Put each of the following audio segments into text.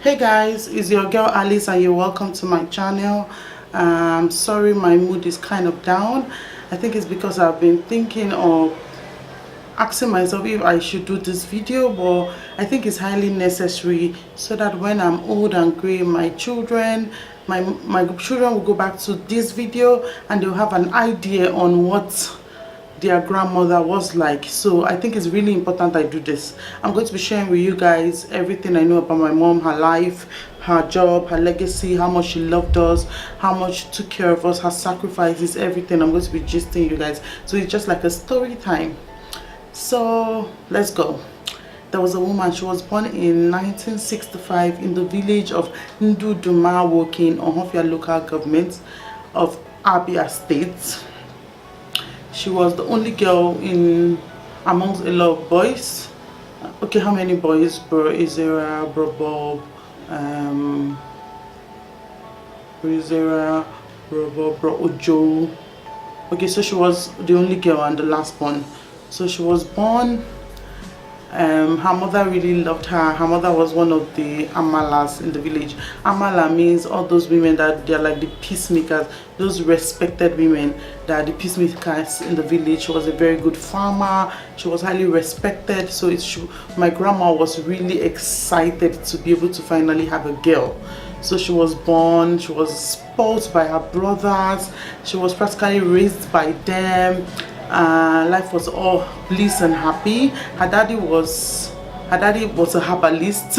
Hey guys, it's your girl Alice and you're welcome to my channel. Sorry my mood is kind of down. I think it's because I've been thinking of asking myself if I should do this video, but I think it's highly necessary so that when I'm old and grey, my children will go back to this video and they'll have an idea on what their grandmother was like. So I think it's really important I do this. I'm going to be sharing with you guys everything I know about my mom, her life, her job, her legacy, how much she loved us, how much she took care of us, her sacrifices, everything. I'm going to be gisting you guys, so it's just like a story time. So let's go. There was a woman, she was born in 1965 in the village of Nduduma Woking, Ohofia local government of Abia State. She was the only girl amongst a lot of boys. Okay, how many boys? Bro Izera, Bro Bob, Bro Izera, Bro Bob, Bro Ojo. Okay, so she was the only girl and the last born. So she was born. Her mother really loved her. Her mother was one of the amalas in the village. Amala means all those women that they're like the peacemakers, those respected women that are the peacemakers in the village. She was a very good farmer. She was highly respected. So my grandma was really excited to be able to finally have a girl. So she was born, she was spoiled by her brothers, she was practically raised by them. Life was all bliss and happy. Her daddy was a herbalist.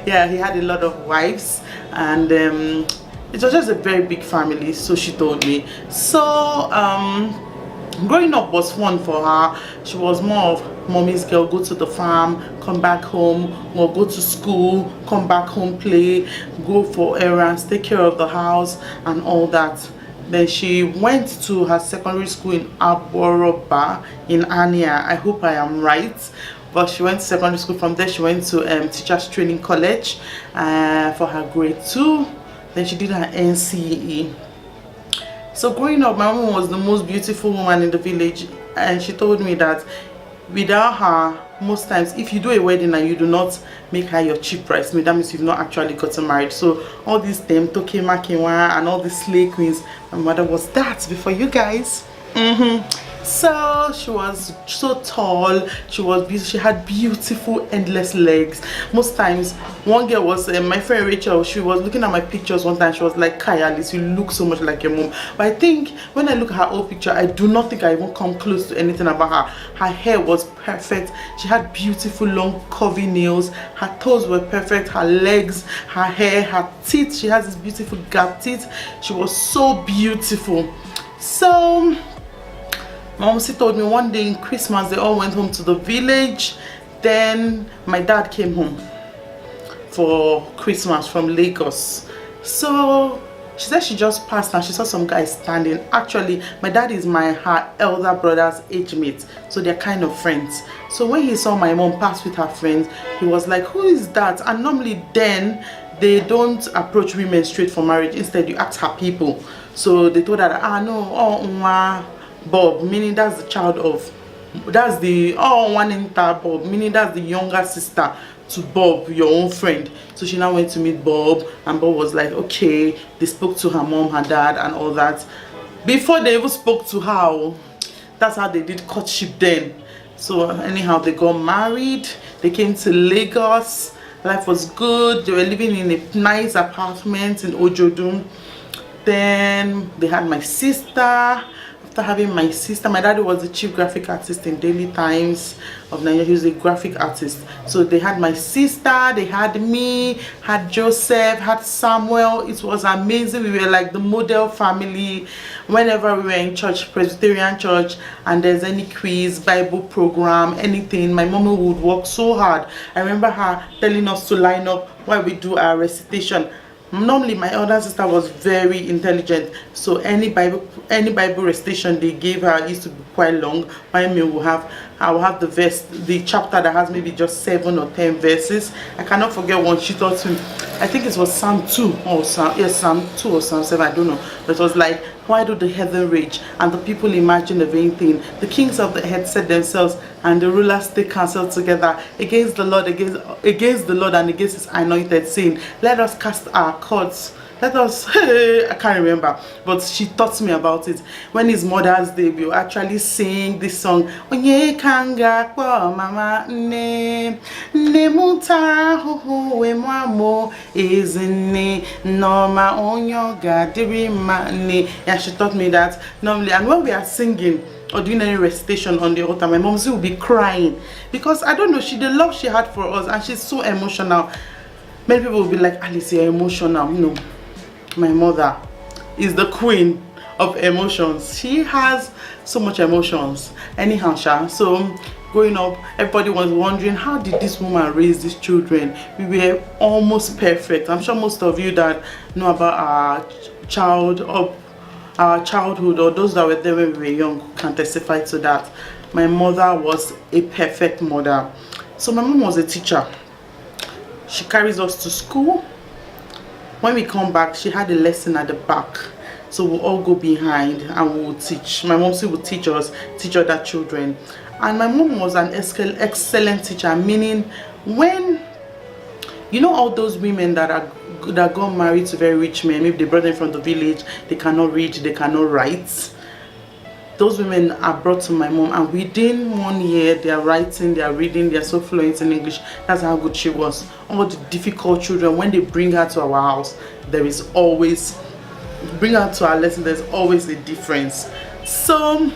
Yeah, he had a lot of wives, and it was just a very big family, so she told me. So growing up was fun for her. She was more of mommy's girl, go to the farm, come back home, or go to school, come back home, play, go for errands, take care of the house and all that. Then she went to her secondary school in Aboroba in Ania. I hope I am right. But she went to secondary school. From there she went to Teachers Training College for her grade 2. Then she did her NCE. So growing up, my mom was the most beautiful woman in the village, and she told me that without her, most times if you do a wedding and you do not make her your cheap price maid, that means you've not actually gotten married. So all these Toke Makinwa and all these slay queens, my mother was that before you guys. So she was so tall, she was beautiful, she had beautiful endless legs. Most times one girl was my friend Rachel, she was looking at my pictures one time, she was like, Kai Alice, you look so much like your mom. But I think when I look at her old picture, I do not think I even come close to anything about her. Her hair was perfect, she had beautiful long curvy nails, her toes were perfect, her legs, her hair, her teeth, she has this beautiful gap teeth. She was so beautiful. So Mom told me one day in Christmas they all went home to the village. Then my dad came home for Christmas from Lagos. So she said she just passed and she saw some guys standing. Actually, my dad is her elder brother's age mate, so they're kind of friends. So when he saw my mom pass with her friends, he was like, who is that? And normally then they don't approach women straight for marriage. Instead you ask her people. So they told her, no, Bob, meaning that's the child of, that's the one in Bob, meaning that's the younger sister to Bob, your own friend. So she now went to meet Bob, and Bob was like, okay. They spoke to her mom, her dad and all that. Before they even spoke to her, that's how they did courtship then. So anyhow, they got married, they came to Lagos, life was good, they were living in a nice apartment in Ojodun. Then they had my sister. After having my sister, my daddy was the chief graphic artist in Daily Times of Nigeria. He was a graphic artist. So they had my sister, they had me, had Joseph, had Samuel. It was amazing. We were like the model family. Whenever we were in church, Presbyterian church, and there's any quiz, Bible program, anything, my mom would work so hard. I remember her telling us to line up while we do our recitation. Normally my elder sister was very intelligent, so any Bible recitation they gave her used to be quite long. I will have the chapter that has maybe just 7 or 10 verses. I cannot forget one she taught me. I think it was Psalm 2 or Psalm 2 or Psalm 7, I don't know. But it was like, why do the heathen rage and the people imagine a vain thing? The kings of the earth set themselves and the rulers take counsel together against the Lord, against the Lord and against his anointed, saying, let us cast our cords. Let us, I can't remember, but she taught me about it. When it's Mother's Day, we will actually sing this song. Onye kanga kwa mama ne mutara ho we mwamo izini norma onyo gadiri mane. Yeah, she taught me that normally. And when we are singing or doing any recitation on the altar, my mom will be crying because I don't know, the love she had for us, and she's so emotional. Many people will be like, Alice, you're emotional, you know. My mother is the queen of emotions. She has so much emotions. Anyhow, so growing up, everybody was wondering, how did this woman raise these children? We were almost perfect. I'm sure most of you that know about our childhood, or those that were there when we were young, can testify to that. My mother was a perfect mother. So my mom was a teacher. She carries us to school. When we come back, she had a lesson at the back, so we'll all go behind and we'll teach. My mom still would teach other children. And my mom was an excellent teacher, meaning when, you know, all those women that got married to very rich men, maybe they brought them from the village, they cannot read, they cannot write. Those women are brought to my mom, and within 1 year they are writing, they are reading, they are so fluent in English. That's how good she was. All the difficult children, when they bring her to our house, there is always, bring her to our lesson, there's always a difference. So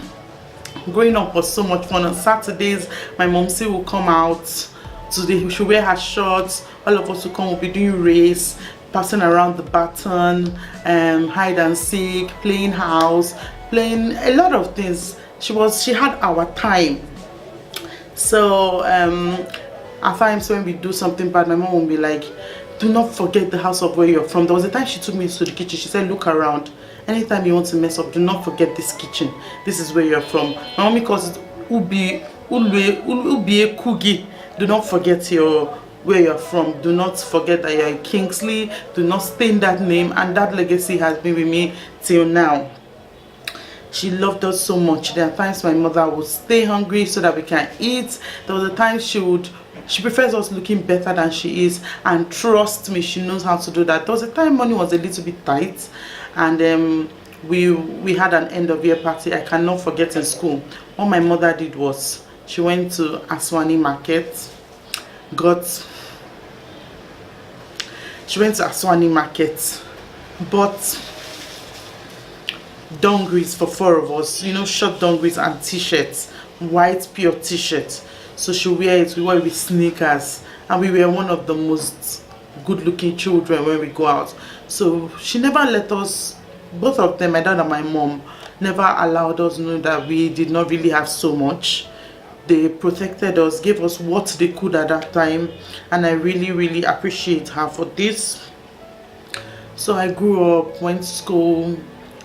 growing up was so much fun. On Saturdays, my mom will come out she wear her shorts, all of us will come, we'll be doing race, passing around the baton, hide and seek, playing house, playing a lot of things. She had our time. So at times when we do something bad, my mom will be like, do not forget the house of where you're from. There was a time she took me to the kitchen. She said, look around, anytime you want to mess up, do not forget this kitchen. This is where you're from. My mommy calls it ubi kugi. Do not forget where you're from. Do not forget that you're in Kingsley. Do not stain that name, and that legacy has been with me till now. She loved us so much. There are times my mother would stay hungry so that we can eat. There was a time she prefers us looking better than she is, and trust me, she knows how to do that. There was a time money was a little bit tight, and we had an end of year party. I cannot forget in school. What my mother did was she went to Aswani market, bought dungarees for 4 of us, you know, short dungarees and t-shirts, white pure t-shirts. So she wear it, we wear with sneakers, and we were one of the most good looking children when we go out. So she never let us, both of them, my dad and my mom, never allowed us to know that we did not really have so much. They protected us, gave us what they could at that time, and I really, really appreciate her for this. So I grew up, went to school,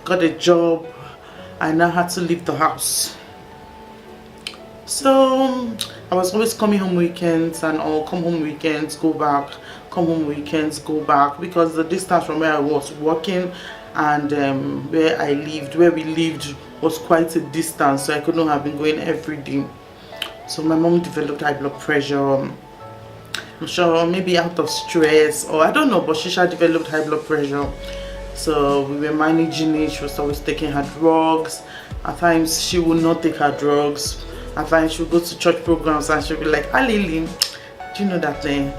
got a job. I now had to leave the house. So I was always coming home weekends and all, come home weekends, go back, come home weekends, go back, because the distance from where I was working and where we lived was quite a distance, so I could not have been going every day. So my mom developed high blood pressure. I'm sure maybe out of stress, or I don't know, but she developed high blood pressure. So we were managing it. She was always taking her drugs. At times she would not take her drugs. At times she would go to church programs and she would be like, "Ah, Lily, do you know that thing?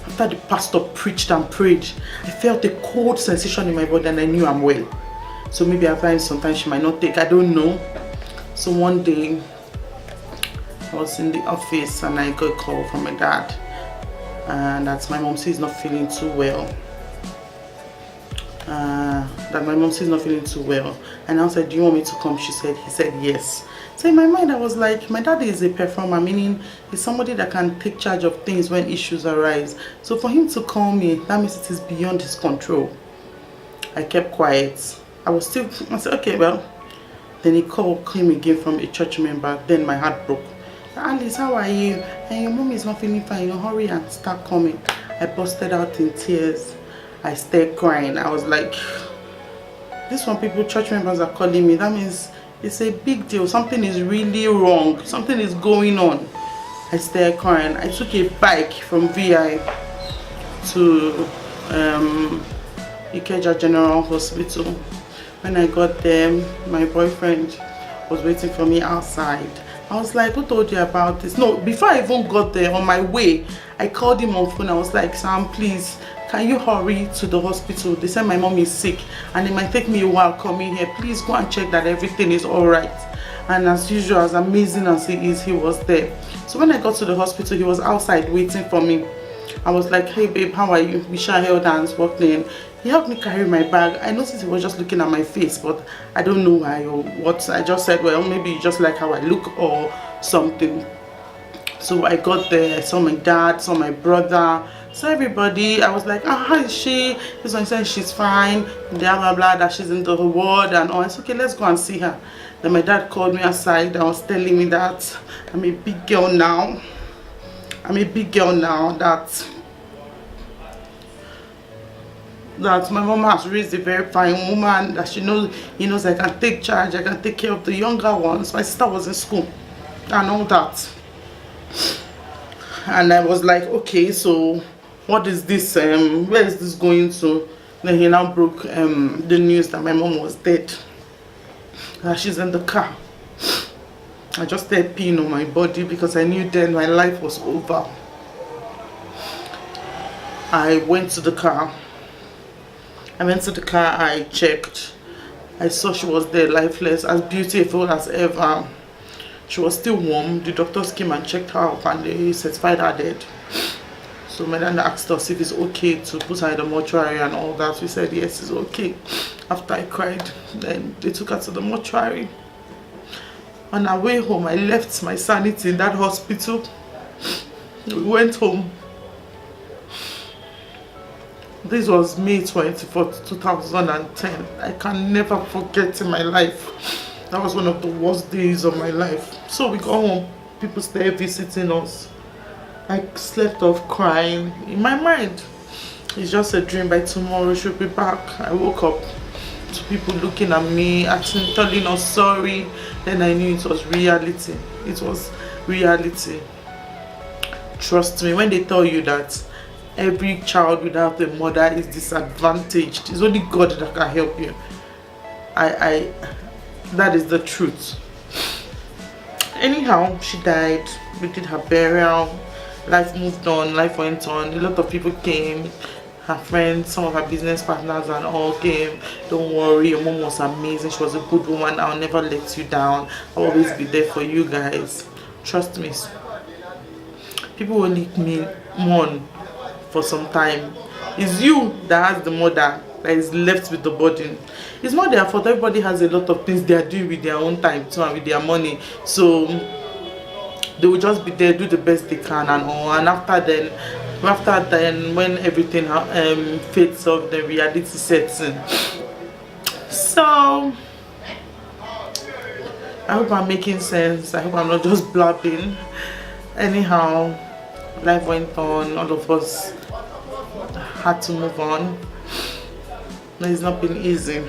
After the pastor preached and prayed, I felt a cold sensation in my body and I knew I'm well." So maybe at times, sometimes she might not take, I don't know. So one day I was in the office and I got a call from my dad, and that my mom is not feeling too well. And I said, "Do you want me to come?" He said yes. So in my mind I was like, my dad is a performer, meaning he's somebody that can take charge of things when issues arise. So for him to call me, that means it is beyond his control. I kept quiet. I said, okay, well. Then he came again from a church member. Then my heart broke. "Alice, how are you? And your mom is not feeling fine. You hurry and start coming." I busted out in tears. I started crying. I was like, this one, people, church members are calling me. That means it's a big deal. Something is really wrong. Something is going on. I started crying. I took a bike from VI to Ikeja General Hospital. When I got there, my boyfriend was waiting for me outside. I was like, who told you about this? No, before I even got there, on my way, I called him on phone. I was like, Sam, please, can you hurry to the hospital? They said my mom is sick and it might take me a while coming here. Please go and check that everything is all right. And as usual, as amazing as he is, he was there. So when I got to the hospital, he was outside waiting for me. I was like, hey babe, how are you? We held hands, walked in. He helped me carry my bag. I noticed he was just looking at my face, but I don't know why or what. I just said, well, maybe you just like how I look or something. So I got there, I saw my dad, saw my brother, saw everybody. I was like, how is she? This one said she's fine, blah blah blah, that she's in the ward and all. I said, okay, let's go and see her. Then my dad called me aside and was telling me that I'm a big girl now. I'm a big girl now, that my mom has raised a very fine woman, that she knows, he knows I can take charge, I can take care of the younger ones. My sister was in school and all that. And I was like, okay, so what is this, where is this going to? Then he now broke the news that my mom was dead, that she's in the car. I just started peeing on my body because I knew then my life was over. I went to the car. I checked. I saw she was there, lifeless, as beautiful as ever. She was still warm. The doctors came and checked her up and they certified her dead. So my dad asked us if it's okay to put her in the mortuary and all that. We said yes, it's okay. After I cried, then they took her to the mortuary. On our way home, I left my sanity in that hospital. We went home. This was May 24th, 2010. I can never forget in my life. That was one of the worst days of my life. So we got home. People started visiting us. I slept off crying. In my mind, it's just a dream. By tomorrow, she'll be back. I woke up to people looking at me, asking, telling us sorry. Then I knew it was reality. It was reality. Trust me, when they tell you that every child without a mother is disadvantaged, it's only God that can help you. That is the truth. Anyhow, she died. We did her burial. Life moved on. Life went on. A lot of people came. Her friends, some of her business partners and all came. Don't worry, your mom was amazing. She was a good woman. I'll never let you down. I'll always be there for you guys. Trust me. People will leave me mourn for some time. It's you that has the mother that is left with the burden. It's not their fault. Everybody has a lot of things they are doing with their own time too and with their money. So they will just be there, do the best they can and all. And after then, when everything fades off, the reality sets in. So I hope I'm making sense. I hope I'm not just blabbing. Anyhow, life went on. All of us had to move on. It's not been easy.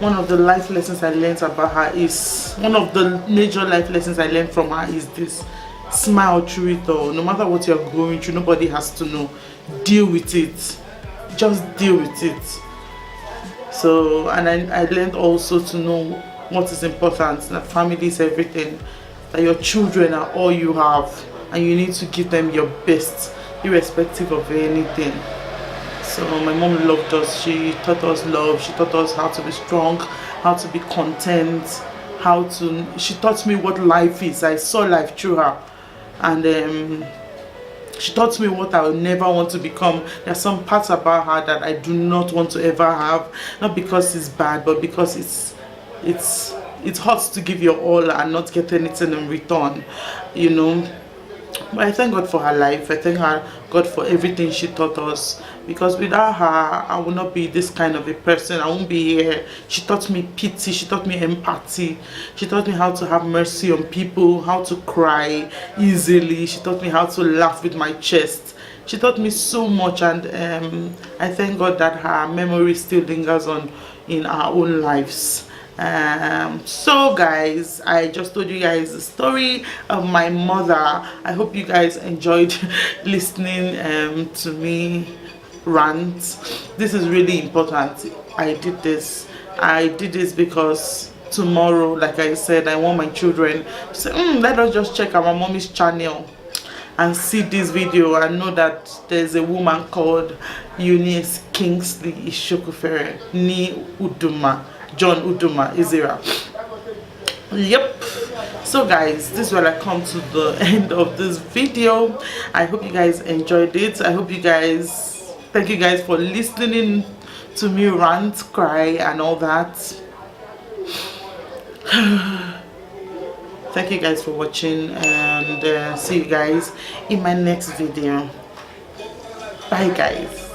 One of the life lessons I learned about her is, one of the major life lessons I learned from her is this: smile through it all. No matter what you're going through, nobody has to know. Deal with it. Just deal with it. So, and I learned also to know what is important, that family is everything, that your children are all you have, and you need to give them your best, irrespective of anything. So my mom loved us. She taught us love. She taught us how to be strong, how to be content, she taught me what life is. I saw life through her. And she taught me what I would never want to become. There are some parts about her that I do not want to ever have. Not because it's bad, but because it hurts to give your all and not get anything in return, you know. But I thank God for her life. I thank her God for everything she taught us, because without her I would not be this kind of a person. I won't be here. She taught me pity, she taught me empathy, she taught me how to have mercy on people, how to cry easily, she taught me how to laugh with my chest. She taught me so much, and I thank God that her memory still lingers on in our own lives. So guys, I just told you guys the story of my mother. I hope you guys enjoyed listening to me rant. This is really important. I did this because tomorrow, like I said, I want my children to say, let us just check our mommy's channel and see this video and know that there's a woman called Eunice Kingsley Ishokufere ni Uduma John Uduma Izira. Yep. So guys, this is where I come to the end of this video. I hope you guys enjoyed it. I hope you guys, thank you guys for listening to me rant, cry and all that. Thank you guys for watching, and see you guys in my next video. Bye guys.